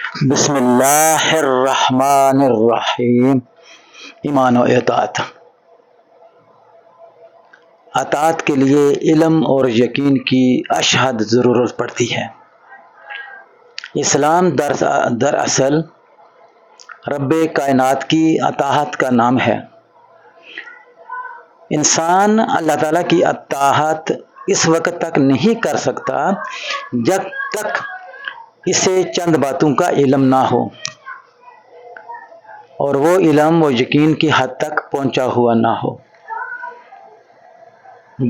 بسم اللہ الرحمن الرحیم۔ ایمان و اطاعت کے لیے علم اور یقین کی اشد ضرورت پڑتی ہے۔ اسلام دراصل رب کائنات کی اطاعت کا نام ہے۔ انسان اللہ تعالیٰ کی اطاعت اس وقت تک نہیں کر سکتا جب تک اسے چند باتوں کا علم نہ ہو اور وہ علم و یقین کی حد تک پہنچا ہوا نہ ہو۔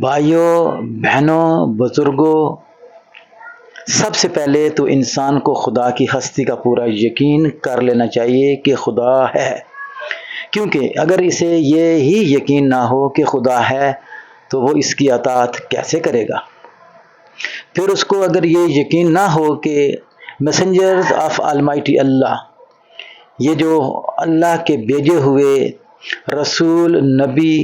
بھائیوں، بہنوں، بزرگوں، سب سے پہلے تو انسان کو خدا کی ہستی کا پورا یقین کر لینا چاہیے کہ خدا ہے، کیونکہ اگر اسے یہ ہی یقین نہ ہو کہ خدا ہے تو وہ اس کی اطاعت کیسے کرے گا؟ پھر اس کو اگر یہ یقین نہ ہو کہ میسنجرز آف المائٹی اللہ، یہ جو اللہ کے بھیجے ہوئے رسول نبی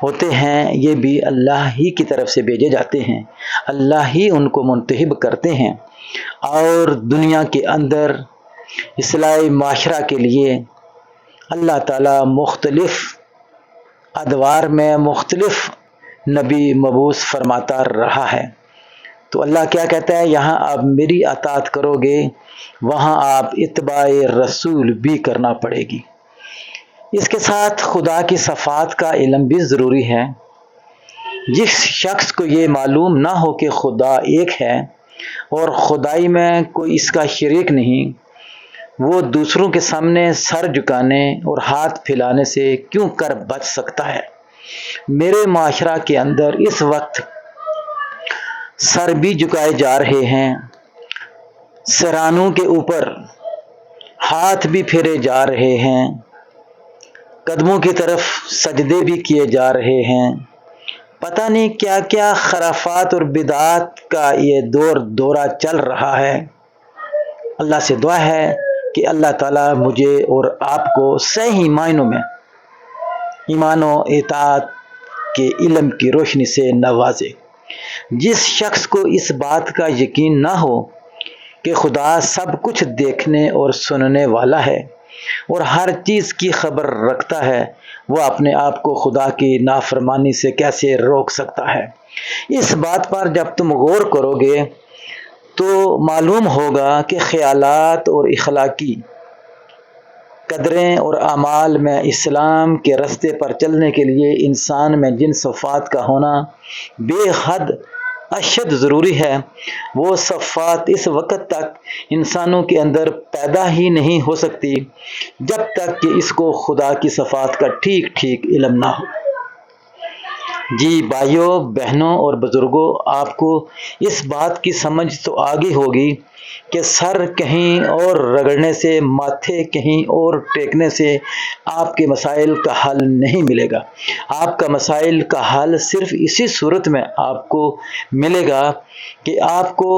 ہوتے ہیں، یہ بھی اللہ ہی کی طرف سے بھیجے جاتے ہیں، اللہ ہی ان کو منتخب کرتے ہیں، اور دنیا کے اندر اصلاح معاشرہ کے لیے اللہ تعالیٰ مختلف ادوار میں مختلف نبی مبعوث فرماتا رہا ہے۔ تو اللہ کیا کہتا ہے؟ یہاں آپ میری اطاعت کرو گے، وہاں آپ اتباع رسول بھی کرنا پڑے گی۔ اس کے ساتھ خدا کی صفات کا علم بھی ضروری ہے۔ جس شخص کو یہ معلوم نہ ہو کہ خدا ایک ہے اور خدائی میں کوئی اس کا شریک نہیں، وہ دوسروں کے سامنے سر جھکانے اور ہاتھ پھیلانے سے کیوں کر بچ سکتا ہے؟ میرے معاشرہ کے اندر اس وقت سر بھی جھکائے جا رہے ہیں، سرانوں کے اوپر ہاتھ بھی پھیرے جا رہے ہیں، قدموں کی طرف سجدے بھی کیے جا رہے ہیں، پتہ نہیں کیا کیا خرافات اور بدعات کا یہ دورہ چل رہا ہے۔ اللہ سے دعا ہے کہ اللہ تعالیٰ مجھے اور آپ کو صحیح معنوں میں ایمان و اطاعت کے علم کی روشنی سے نوازے۔ جس شخص کو اس بات کا یقین نہ ہو کہ خدا سب کچھ دیکھنے اور سننے والا ہے اور ہر چیز کی خبر رکھتا ہے، وہ اپنے آپ کو خدا کی نافرمانی سے کیسے روک سکتا ہے؟ اس بات پر جب تم غور کرو گے تو معلوم ہوگا کہ خیالات اور اخلاقی قدریں اور اعمال میں اسلام کے راستے پر چلنے کے لیے انسان میں جن صفات کا ہونا بے حد اشد ضروری ہے، وہ صفات اس وقت تک انسانوں کے اندر پیدا ہی نہیں ہو سکتی جب تک کہ اس کو خدا کی صفات کا ٹھیک علم نہ ہو۔ جی بھائیوں، بہنوں اور بزرگوں، آپ کو اس بات کی سمجھ تو آگئی ہوگی کہ سر کہیں اور رگڑنے سے، ماتھے کہیں اور ٹیکنے سے آپ کے مسائل کا حل نہیں ملے گا۔ آپ کا مسائل کا حل صرف اسی صورت میں آپ کو ملے گا کہ آپ کو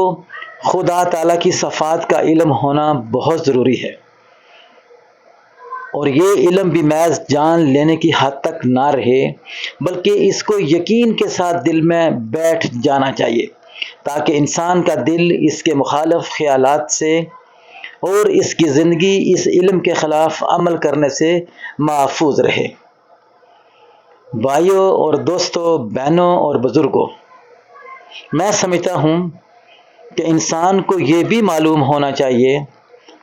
خدا تعالیٰ کی صفات کا علم ہونا بہت ضروری ہے، اور یہ علم بھی محض جان لینے کی حد تک نہ رہے، بلکہ اس کو یقین کے ساتھ دل میں بیٹھ جانا چاہیے، تاکہ انسان کا دل اس کے مخالف خیالات سے اور اس کی زندگی اس علم کے خلاف عمل کرنے سے محفوظ رہے۔ بھائیوں اور دوستوں، بہنوں اور بزرگوں، میں سمجھتا ہوں کہ انسان کو یہ بھی معلوم ہونا چاہیے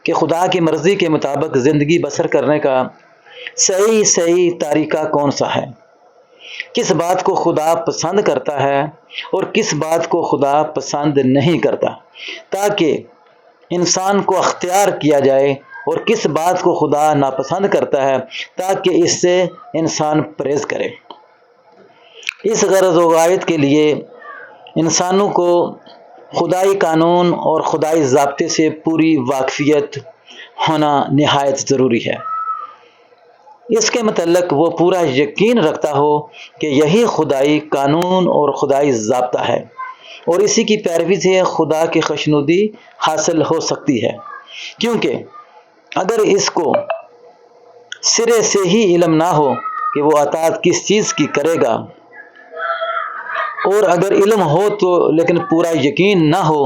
کہ خدا کی مرضی کے مطابق زندگی بسر کرنے کا صحیح طریقہ کون سا ہے، کس بات کو خدا پسند کرتا ہے اور کس بات کو خدا پسند نہیں کرتا، تاکہ انسان کو اختیار کیا جائے، اور کس بات کو خدا ناپسند کرتا ہے تاکہ اس سے انسان پرہیز کرے۔ اس غرض و غایت کے لیے انسانوں کو خدائی قانون اور خدائی ضابطے سے پوری واقفیت ہونا نہایت ضروری ہے۔ اس کے متعلق وہ پورا یقین رکھتا ہو کہ یہی خدائی قانون اور خدائی ضابطہ ہے، اور اسی کی پیروی سے خدا کی خوشنودی حاصل ہو سکتی ہے، کیونکہ اگر اس کو سرے سے ہی علم نہ ہو کہ وہ اطاعت کس چیز کی کرے گا، اور اگر علم ہو تو لیکن پورا یقین نہ ہو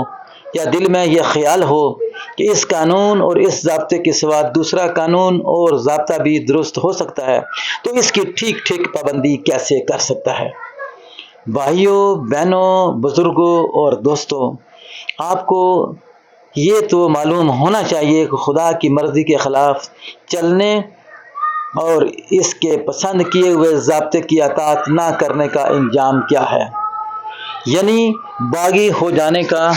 یا دل میں یہ خیال ہو کہ اس قانون اور اس ضابطے کے سوا دوسرا قانون اور ضابطہ بھی درست ہو سکتا ہے، تو اس کی ٹھیک ٹھیک پابندی کیسے کر سکتا ہے؟ بھائیوں، بہنوں، بزرگوں اور دوستوں، آپ کو یہ تو معلوم ہونا چاہیے کہ خدا کی مرضی کے خلاف چلنے اور اس کے پسند کیے ہوئے ضابطے کی اطاعت نہ کرنے کا انجام کیا ہے، یعنی باغی ہو جانے کا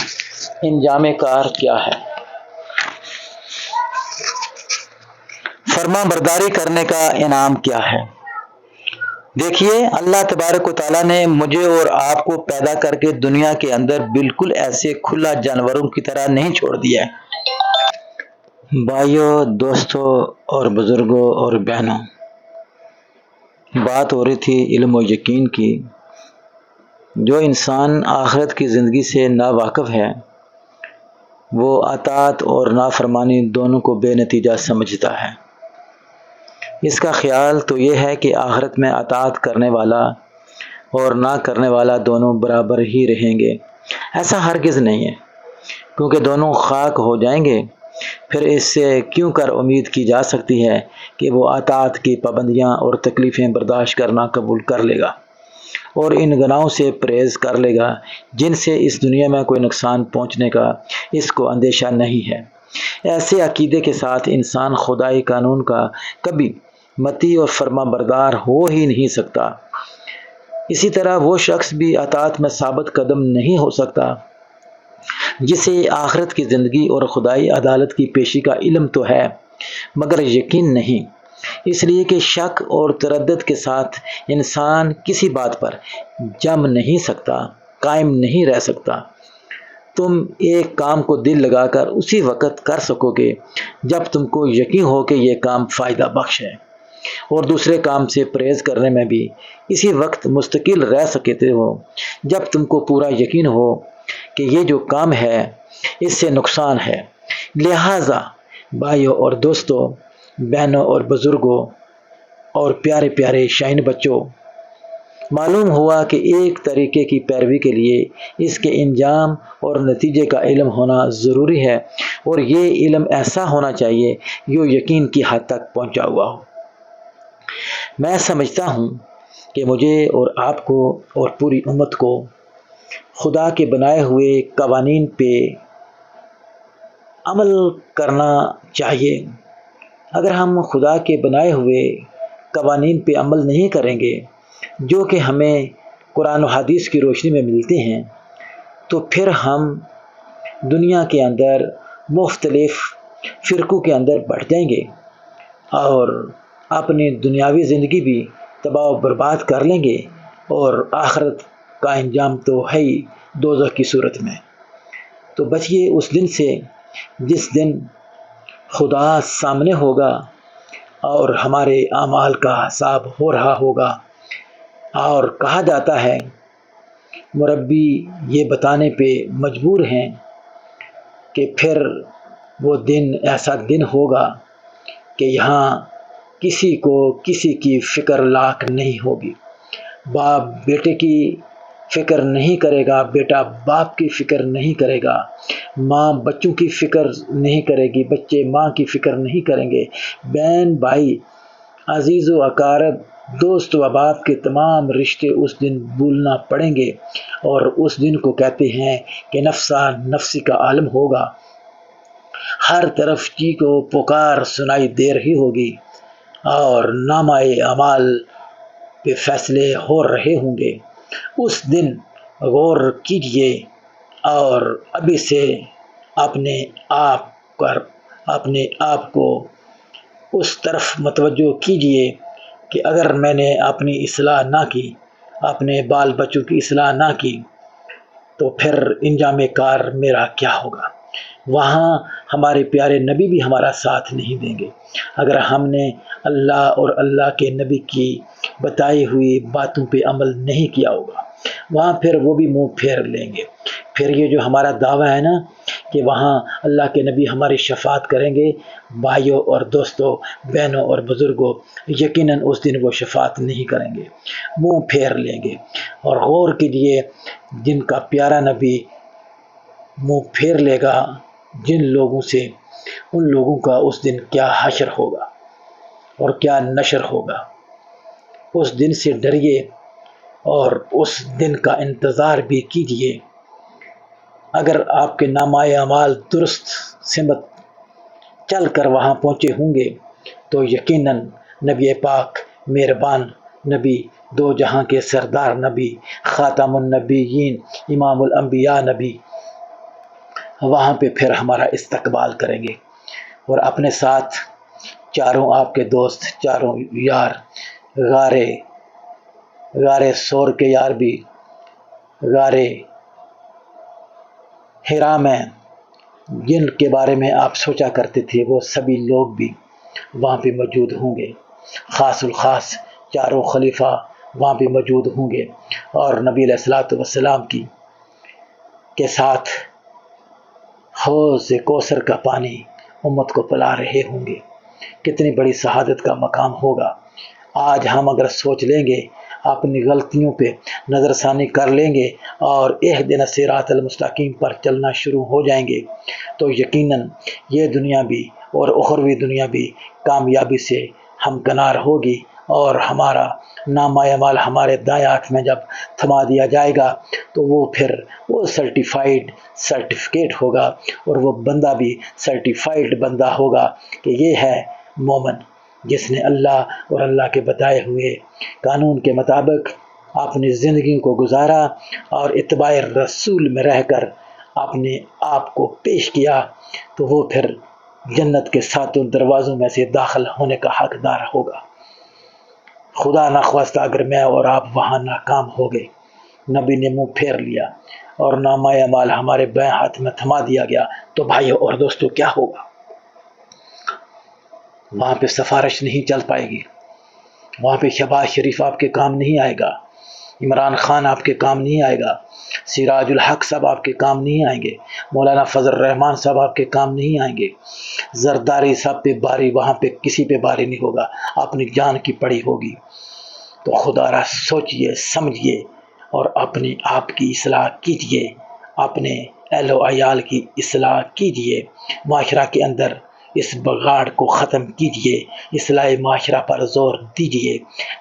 انجام کار کیا ہے، فرما برداری کرنے کا انعام کیا ہے۔ دیکھیے، اللہ تبارک و تعالیٰ نے مجھے اور آپ کو پیدا کر کے دنیا کے اندر بالکل ایسے کھلا جانوروں کی طرح نہیں چھوڑ دیا ہے۔ بھائیوں، دوستوں اور بزرگوں اور بہنوں، بات ہو رہی تھی علم و یقین کی۔ جو انسان آخرت کی زندگی سے ناواقف ہے، وہ اطاعت اور نافرمانی دونوں کو بے نتیجہ سمجھتا ہے۔ اس کا خیال تو یہ ہے کہ آخرت میں اطاعت کرنے والا اور نہ کرنے والا دونوں برابر ہی رہیں گے۔ ایسا ہرگز نہیں ہے، کیونکہ دونوں خاک ہو جائیں گے۔ پھر اس سے کیوں کر امید کی جا سکتی ہے کہ وہ اطاعت کی پابندیاں اور تکلیفیں برداشت کرنا قبول کر لے گا اور ان گناہوں سے پرہیز کر لے گا جن سے اس دنیا میں کوئی نقصان پہنچنے کا اس کو اندیشہ نہیں ہے۔ ایسے عقیدے کے ساتھ انسان خدائی قانون کا کبھی مطیع اور فرما بردار ہو ہی نہیں سکتا۔ اسی طرح وہ شخص بھی اطاعت میں ثابت قدم نہیں ہو سکتا جسے آخرت کی زندگی اور خدائی عدالت کی پیشی کا علم تو ہے مگر یقین نہیں، اس لیے کہ شک اور تردد کے ساتھ انسان کسی بات پر جم نہیں سکتا، قائم نہیں رہ سکتا۔ تم ایک کام کو دل لگا کر اسی وقت کر سکو گے جب تم کو یقین ہو کہ یہ کام فائدہ بخش ہے، اور دوسرے کام سے پرہیز کرنے میں بھی اسی وقت مستقل رہ سکتے ہو جب تم کو پورا یقین ہو کہ یہ جو کام ہے اس سے نقصان ہے۔ لہٰذا بھائیوں اور دوستوں، بہنوں اور بزرگوں اور پیارے پیارے شائن بچوں، معلوم ہوا کہ ایک طریقے کی پیروی کے لیے اس کے انجام اور نتیجے کا علم ہونا ضروری ہے، اور یہ علم ایسا ہونا چاہیے جو یقین کی حد تک پہنچا ہوا ہو۔ میں سمجھتا ہوں کہ مجھے اور آپ کو اور پوری امت کو خدا کے بنائے ہوئے قوانین پہ عمل کرنا چاہیے۔ اگر ہم خدا کے بنائے ہوئے قوانین پہ عمل نہیں کریں گے جو کہ ہمیں قرآن و حدیث کی روشنی میں ملتے ہیں، تو پھر ہم دنیا کے اندر مختلف فرقوں کے اندر بڑھ جائیں گے اور اپنی دنیاوی زندگی بھی تباہ و برباد کر لیں گے، اور آخرت کا انجام تو ہے ہی دوزخ کی صورت میں۔ تو بچیے اس دن سے جس دن خدا سامنے ہوگا اور ہمارے اعمال کا حساب ہو رہا ہوگا، اور کہا جاتا ہے مربی یہ بتانے پہ مجبور ہیں کہ پھر وہ دن ایسا دن ہوگا کہ یہاں کسی کو کسی کی فکر لاکھ نہیں ہوگی۔ باپ بیٹے کی فکر نہیں کرے گا، بیٹا باپ کی فکر نہیں کرے گا، ماں بچوں کی فکر نہیں کرے گی، بچے ماں کی فکر نہیں کریں گے، بہن بھائی، عزیز و اقارب، دوست و احباب کے تمام رشتے اس دن بھولنا پڑیں گے، اور اس دن کو کہتے ہیں کہ نفسا نفسی کا عالم ہوگا۔ ہر طرف چیخ و پکار سنائی دے رہی ہوگی اور نامہ اعمال پہ فیصلے ہو رہے ہوں گے۔ اس دن غور کیجئے اور ابھی سے اپنے آپ کو اس طرف متوجہ کیجئے کہ اگر میں نے اپنی اصلاح نہ کی، اپنے بال بچوں کی اصلاح نہ کی، تو پھر انجام کار میرا کیا ہوگا؟ وہاں ہمارے پیارے نبی بھی ہمارا ساتھ نہیں دیں گے اگر ہم نے اللہ اور اللہ کے نبی کی بتائی ہوئی باتوں پہ عمل نہیں کیا ہوگا۔ وہاں پھر وہ بھی منہ پھیر لیں گے۔ پھر یہ جو ہمارا دعویٰ ہے نا کہ وہاں اللہ کے نبی ہماری شفاعت کریں گے، بھائیوں اور دوستوں، بہنوں اور بزرگوں، یقیناً اس دن وہ شفاعت نہیں کریں گے، منہ پھیر لیں گے۔ اور غور کیجیے، جن کا پیارا نبی منہ پھیر لے گا جن لوگوں سے، ان لوگوں کا اس دن کیا حشر ہوگا اور کیا نشر ہوگا۔ اس دن سے ڈریے اور اس دن کا انتظار بھی کیجیے۔ اگر آپ کے نامہ اعمال درست سمت چل کر وہاں پہنچے ہوں گے تو یقیناً نبی پاک مہربان نبی، دو جہاں کے سردار نبی، خاتم النبیین، امام الانبیاء نبی وہاں پہ پھر ہمارا استقبال کریں گے، اور اپنے ساتھ چاروں آپ کے دوست، چاروں یار، غارے سور کے یار بھی، غارے ہرا میں جن کے بارے میں آپ سوچا کرتے تھے وہ سبھی لوگ بھی وہاں پہ موجود ہوں گے۔ خاص الخاص چاروں خلیفہ وہاں پہ موجود ہوں گے، اور نبی علیہ الصلوۃ والسلام کے ساتھ حوض کوثر کا پانی امت کو پلا رہے ہوں گے۔ کتنی بڑی شہادت کا مقام ہوگا۔ آج ہم اگر سوچ لیں گے، اپنی غلطیوں پہ نظر ثانی کر لیں گے اور اہدنا الصراط المستقیم پر چلنا شروع ہو جائیں گے تو یقیناً یہ دنیا بھی اور اخروی دنیا بھی کامیابی سے ہمکنار ہوگی، اور ہمارا نامہ اعمال ہمارے دائیں ہاتھ میں جب تھما دیا جائے گا تو وہ پھر وہ سرٹیفکیٹ ہوگا، اور وہ بندہ بھی سرٹیفائیڈ بندہ ہوگا کہ یہ ہے مومن جس نے اللہ اور اللہ کے بتائے ہوئے قانون کے مطابق اپنی زندگی کو گزارا اور اتباع رسول میں رہ کر اپنے آپ کو پیش کیا، تو وہ پھر جنت کے ساتوں دروازوں میں سے داخل ہونے کا حقدار ہوگا۔ خدا نخواستہ اگر میں اور آپ وہاں ناکام ہو گئے، نبی نے منہ پھیر لیا اور نامہ اعمال ہمارے بائیں ہاتھ میں تھما دیا گیا، تو بھائیو اور دوستو کیا ہوگا؟ وہاں پہ سفارش نہیں چل پائے گی، وہاں پہ شہباز شریف آپ کے کام نہیں آئے گا، عمران خان آپ کے کام نہیں آئے گا، سراج الحق صاحب آپ کے کام نہیں آئیں گے، مولانا فضل الرحمان صاحب آپ کے کام نہیں آئیں گے، زرداری صاحب پہ باری، وہاں پہ کسی پہ باری نہیں ہوگا، اپنی جان کی پڑی ہوگی۔ تو خدا را سوچئے سمجھئے اور اپنے آپ کی اصلاح کیجئے، اپنے اہل و عیال کی اصلاح کیجئے، معاشرہ کے اندر اس بگاڑ کو ختم کیجئے، اصلاح معاشرہ پر زور دیجئے۔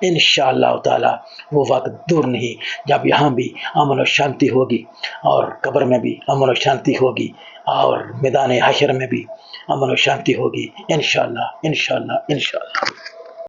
انشاءاللہ تعالی وہ وقت دور نہیں جب یہاں بھی امن و شانتی ہوگی، اور قبر میں بھی امن و شانتی ہوگی، اور میدان حشر میں بھی امن و شانتی ہوگی، انشاءاللہ انشاءاللہ انشاءاللہ۔